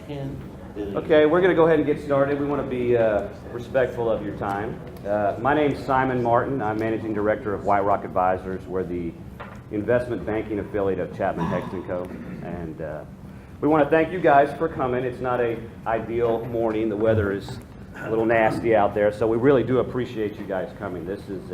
Okay, we're going to go ahead and get started. We want to be respectful of your time. My name's Simon Martin. I'm Managing Director of White Rock Advisors. We're the investment banking affiliate of Chapman Hexton Co. And we want to thank you guys for coming. It's not an ideal morning. The weather is a little nasty out there, so we really do appreciate you guys coming. This is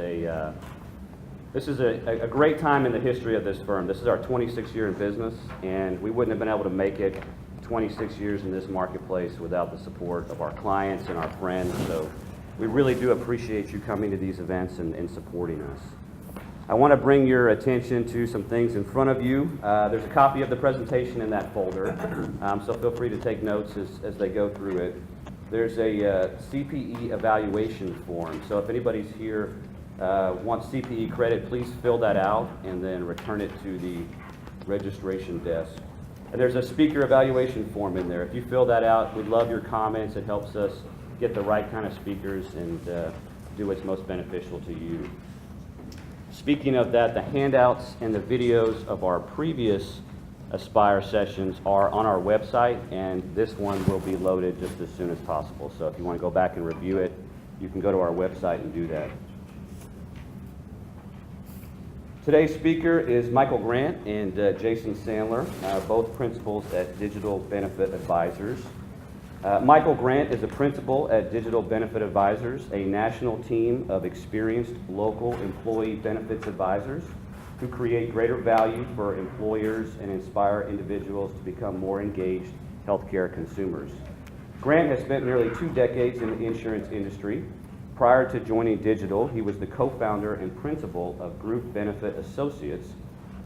a great time in the history of this firm. This is our 26th year in business, and we wouldn't have been able to make it 26 years in this marketplace without the support of our clients and our friends. So we really do appreciate you coming to these events and supporting us. I want to bring your attention to some things in front of you. There's a copy of the presentation in that folder, so feel free to take notes as they go through it. There's a Cpe Evaluation Form, so if anybody's here wants Cpe credit, please fill that out and then return it to the registration desk. And there's a speaker evaluation form in there. If you fill that out, we'd love your comments. It helps us get the right kind of speakers and do what's most beneficial to you. Speaking of that, the handouts and the videos of our previous Aspire sessions are on our website, and this one will be loaded just as soon as possible. So if you want to go back and review it, you can go to our website and do that. Today's speaker is Michael Grant and Jason Sandler, both principals at Digital Benefit Advisors. Michael Grant is a principal at Digital Benefit Advisors, a national team of experienced local employee benefits advisors who create greater value for employers and inspire individuals to become more engaged healthcare consumers. Grant has spent nearly 2 decades in the insurance industry. Prior to joining Digital, he was the co-founder and principal of Group Benefit Associates.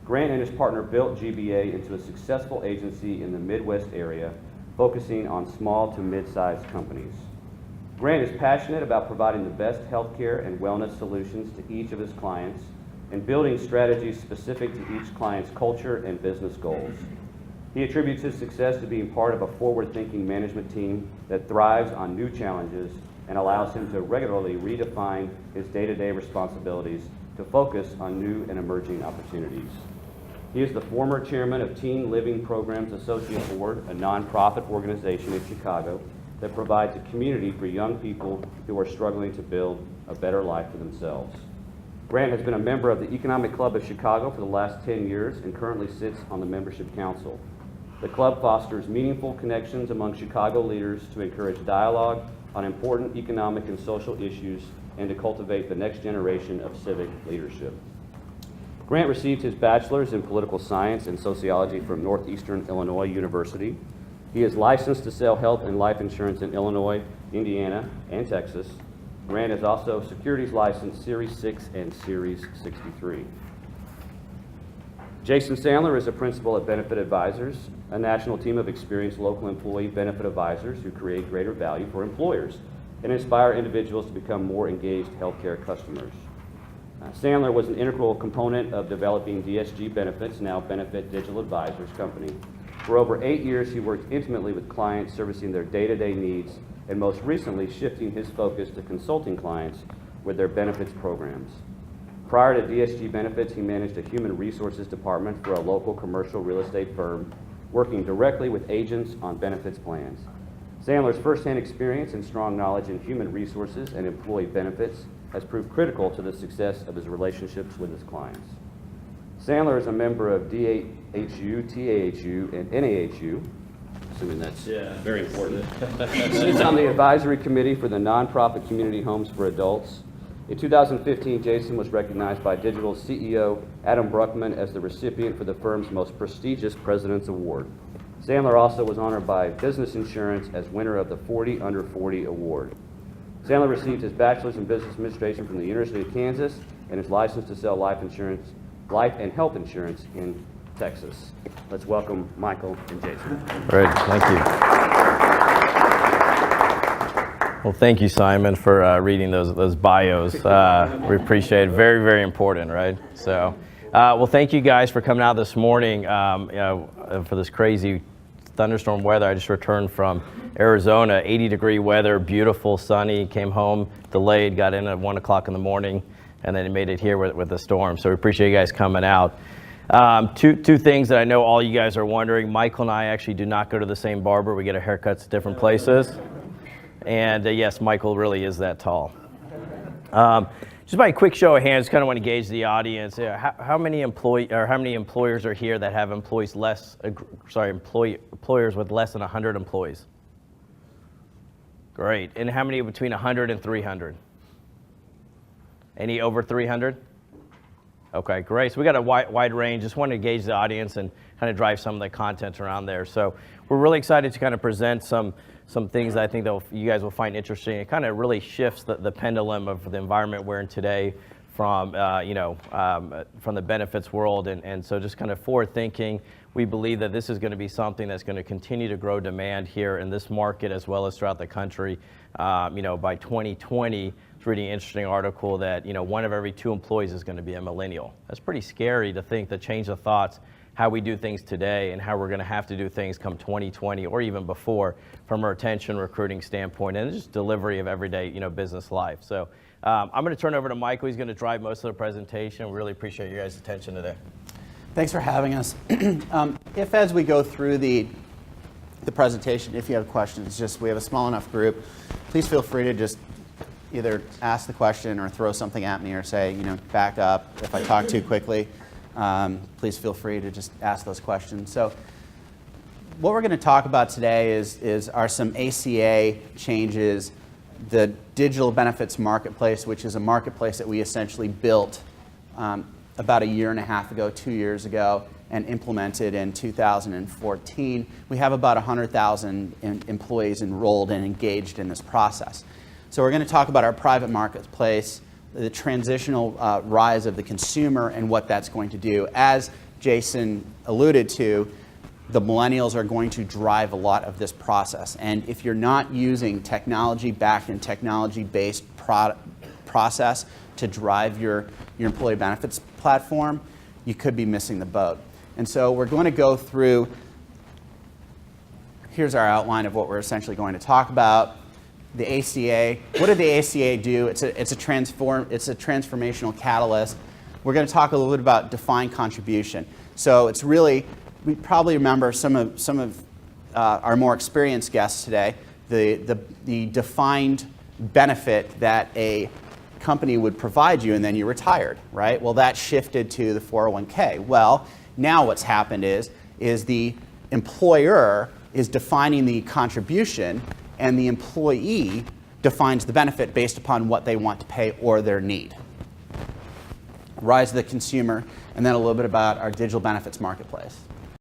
Grant and his partner built GBA into a successful agency in the Midwest area, focusing on small to mid-sized companies. Grant is passionate about providing the best healthcare and wellness solutions to each of his clients and building strategies specific to each client's culture and business goals. He attributes his success to being part of a forward-thinking management team that thrives on new challenges and allows him to regularly redefine his day-to-day responsibilities to focus on new and emerging opportunities. He is the former chairman of Teen Living Programs Associate Board, a nonprofit organization in Chicago that provides a community for young people who are struggling to build a better life for themselves. Grant has been a member of the Economic Club of Chicago for the last 10 years and currently sits on the membership council. The club fosters meaningful connections among Chicago leaders to encourage dialogue on important economic and social issues and to cultivate the next generation of civic leadership. Grant received his bachelor's in political science and sociology from Northeastern Illinois University. He is licensed to sell health and life insurance in Illinois, Indiana, and Texas. Grant is also securities license Series 6 and Series 63. Jason Sandler is a principal at Benefit Advisors, a national team of experienced local employee benefit advisors who create greater value for employers and inspire individuals to become more engaged healthcare customers. Sandler was an integral component of developing DSG Benefits, now Benefit Digital Advisors Company. For over 8 years, he worked intimately with clients, servicing their day-to-day needs, and most recently shifting his focus to consulting clients with their benefits programs. Prior to DSG Benefits, he managed a human resources department for a local commercial real estate firm, working directly with agents on benefits plans. Sandler's firsthand experience and strong knowledge in human resources and employee benefits has proved critical to the success of his relationships with his clients. Sandler is a member of DHU, TAHU, and NAHU, assuming that's very important. Sits on the advisory committee for the nonprofit community homes for adults. In 2015, Jason was recognized by Digital's CEO, Adam Bruckman, as the recipient for the firm's most prestigious President's Award. Sandler also was honored by Business Insurance as winner of the 40 Under 40 Award. Sandler received his bachelor's in business administration from the University of Kansas and is licensed to sell life and health insurance in Texas. Let's welcome Michael and Jason. Great, thank you. Well, thank you, Simon, for reading those bios. We appreciate it. Very, very important, right? So, well, thank you guys for coming out this morning for this crazy thunderstorm weather. I just returned from Arizona, 80-degree weather, beautiful, sunny, came home, delayed, got in at 1 o'clock in the morning, and then made it here with the storm. So we appreciate you guys coming out. Two things that I know all you guys are wondering. Michael and I actually do not go to the same barber. We get our haircuts at different places. And yes, Michael really is that tall. Just by a quick show of hands, kind of want to gauge the audience. How many employers are here that have employers with less than 100 employees? Great. And how many between 100 and 300? Any over 300? Okay, great. So we got a wide range. Just wanted to gauge the audience and kind of drive some of the content around there. So we're really excited to kind of present some things that I think that you guys will find interesting. It kind of really shifts the pendulum of the environment we're in today from from the benefits world, and so just kind of forward thinking. We believe that this is going to be something that's going to continue to grow demand here in this market as well as throughout the country. By 2020, it's a really interesting article that 1 of every 2 employees is going to be a millennial. That's pretty scary to think, to change the thoughts how we do things today and how we're going to have to do things come 2020 or even before from a retention recruiting standpoint and just delivery of everyday business life. So I'm going to turn over to Michael. He's going to drive most of the presentation. We really appreciate you guys' attention today. Thanks for having us. If as we go through the presentation, if you have questions, we have a small enough group, please feel free to just either ask the question or throw something at me or say, back up. If I talk too quickly, please feel free to just ask those questions. So what we're going to talk about today are some ACA changes, the digital benefits marketplace, which is a marketplace that we essentially built about 1.5 years ago, 2 years ago, and implemented in 2014. We have about 100,000 employees enrolled and engaged in this process. So we're going to talk about our private marketplace, the transitional rise of the consumer and what that's going to do. As Jason alluded to, the millennials are going to drive a lot of this process. And if you're not using technology-backed and technology-based process to drive your employee benefits platform, you could be missing the boat. And so we're going to go through, here's our outline of what we're essentially going to talk about. The ACA, what did the ACA do? It's a transformational catalyst. We're going to talk a little bit about defined contribution. So it's really, we probably remember some of our more experienced guests today, the defined benefit that a company would provide you and then you retired, right? Well, that shifted to the 401k. Well, now what's happened is the employer is defining the contribution and the employee defines the benefit based upon what they want to pay or their need. Rise of the consumer, and then a little bit about our digital benefits marketplace.